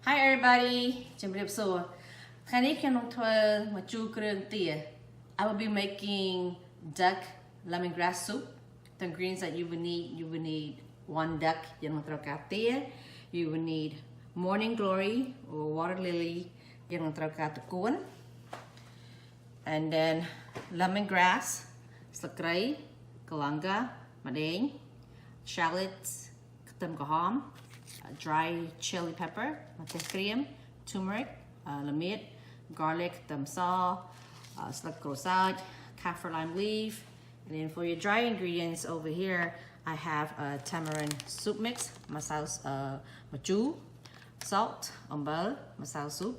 Hi everybody ជំរាបសួរថ្ងៃនេះខ្ញុំនឹងធ្វើម្ជូរគ្រឿងទា I will be making duck lemongrass soup. The ingredients that you will need 1 duck យើងនឹងត្រូវការទា you will need morning glory or water lily យើងនឹងត្រូវការត្រកួន and then lemongrass ស្លឹកគ្រៃ galangal ម្ដេង shallots ខ្ទឹមក្រហម dry chili pepper ម្ទេសក្រៀម turmeric ល្មៀត garlic ខ្ទឹមស ស្លឹកក្រូចសើច kaffir lime leaf. And then for your dry ingredients over here I have a tamarind soup mix, masala machu, salt, umbel, masala soup,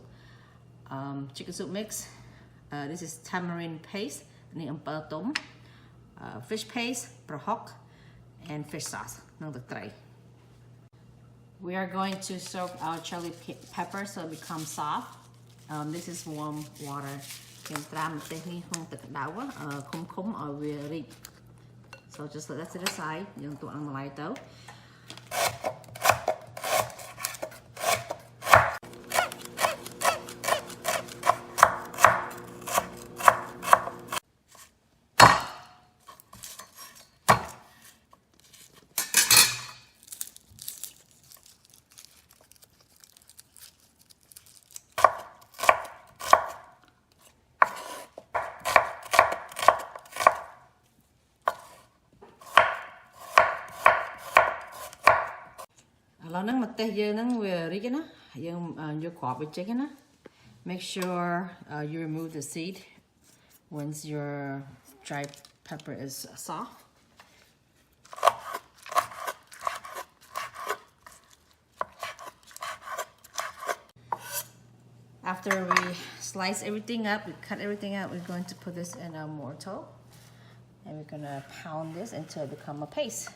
chicken soup mix. This is tamarind paste, and umbel tom, fish paste, prohoke, and fish sauce. We are going to soak our chili pepper so it becomes soft. This is warm water. So just let that sit aside. Make sure you remove the seed once your dry pepper is soft. After we slice everything up, we cut everything out, we're going to put this in a mortar and we're going to pound this until it becomes a paste.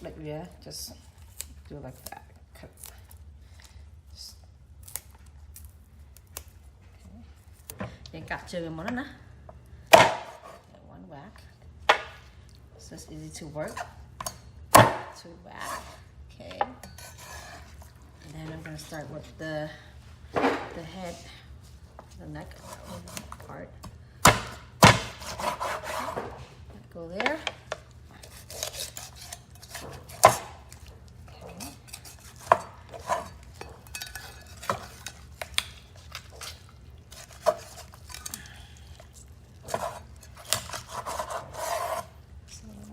Like yeah, just do like that. Cut. Okay. Got one whack. So it's easy to work. 2 whack. Okay. And then I'm gonna start with the head, the neck part. Go there.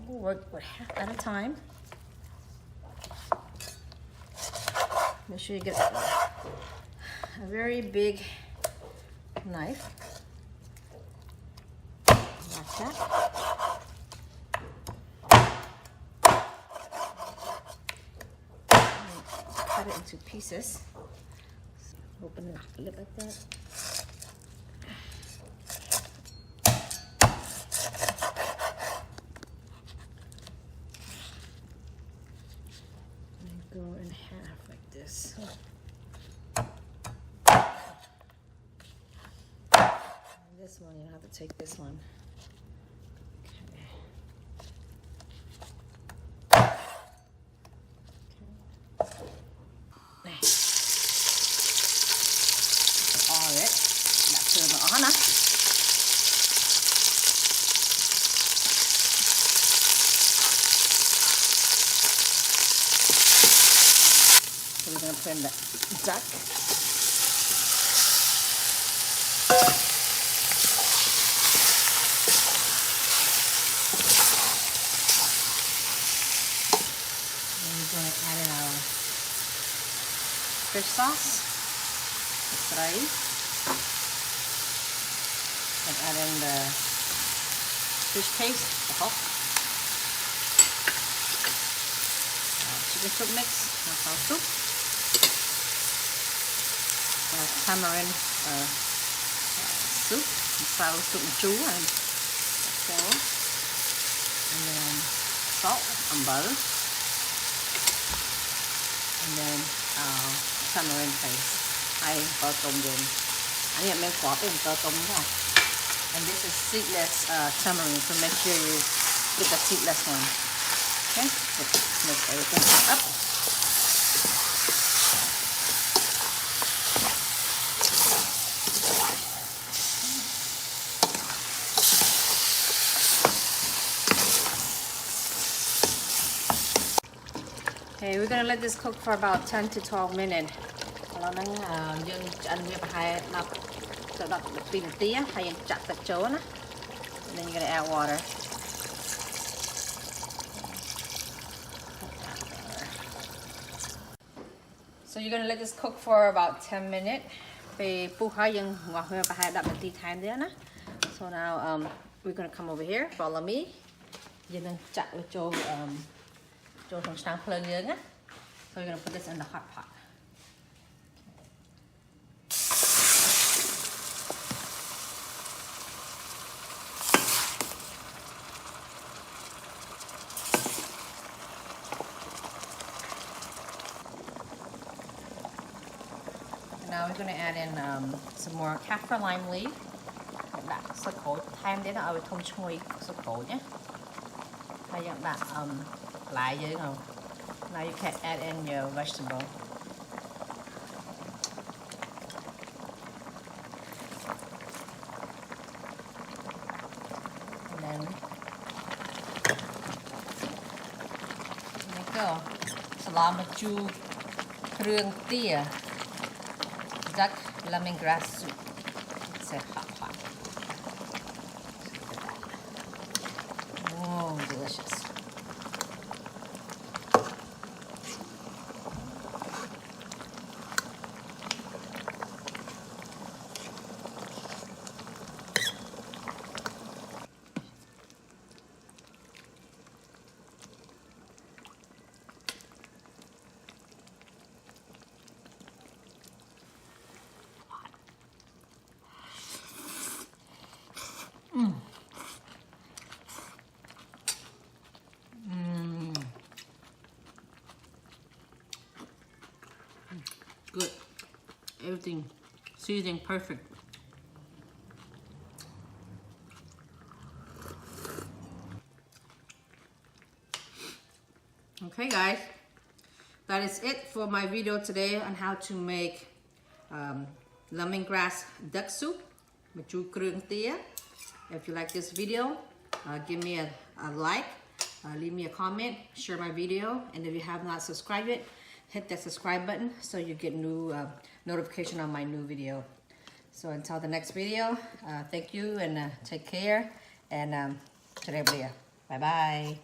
Work half at a time. Make sure you get a very big knife like that. And cut it into pieces. So open it a little like that. Go in half like this. And this one, you have to take this one. Okay. All of it. That's the honor. We're going to put in the duck. And we're going to add in our fish sauce, rice, and add in the fish paste, the hot, chicken soup mix, masala soup. Tamarind soup, masala soup machu, and then salt and butter. and then tamarind paste. I bơ tôm dùng. Anh em mình có thêm bơ tôm nữa. And this is seedless tamarind, so make sure you get the seedless one. Okay, let's mix everything up. Okay, we're gonna let this cook for about 10 to 12 minutes.เรานั่งยังอันนี้ไปให้นับจะดับปีนเตี้ยให้ยังจัดตะโจนะ and then you're gonna add water. So you're gonna let this cook for about 10 minutes. ไปปูให้ยังหัวเหือไปให้ดับตีtime thereนะ So now we're gonna come over here. Follow me. ยังนั่งจัดไว้โจตรงช่างเพลิงเยอะนะ So you're gonna put this in the hot pot. Now we're gonna add in some more kaffir lime leaf. Đặt sơ khổ time để nó ở trong chui sơ khổ nhé. Hay dạng đặt lại dưới không? Now you can add in your vegetable. And then there you go. Shallot-khmer duck lemongrass soup. It's a hot pot. Oh, delicious. Good. Everything seasoning perfect. Okay guys, that is it for my video today on how to make lemongrass duck soup. If you like this video, give me a like, leave me a comment, share my video, and if you have not subscribed yet, hit that subscribe button so you get new notification on my new video. So until the next video, thank you and take care, and bye bye.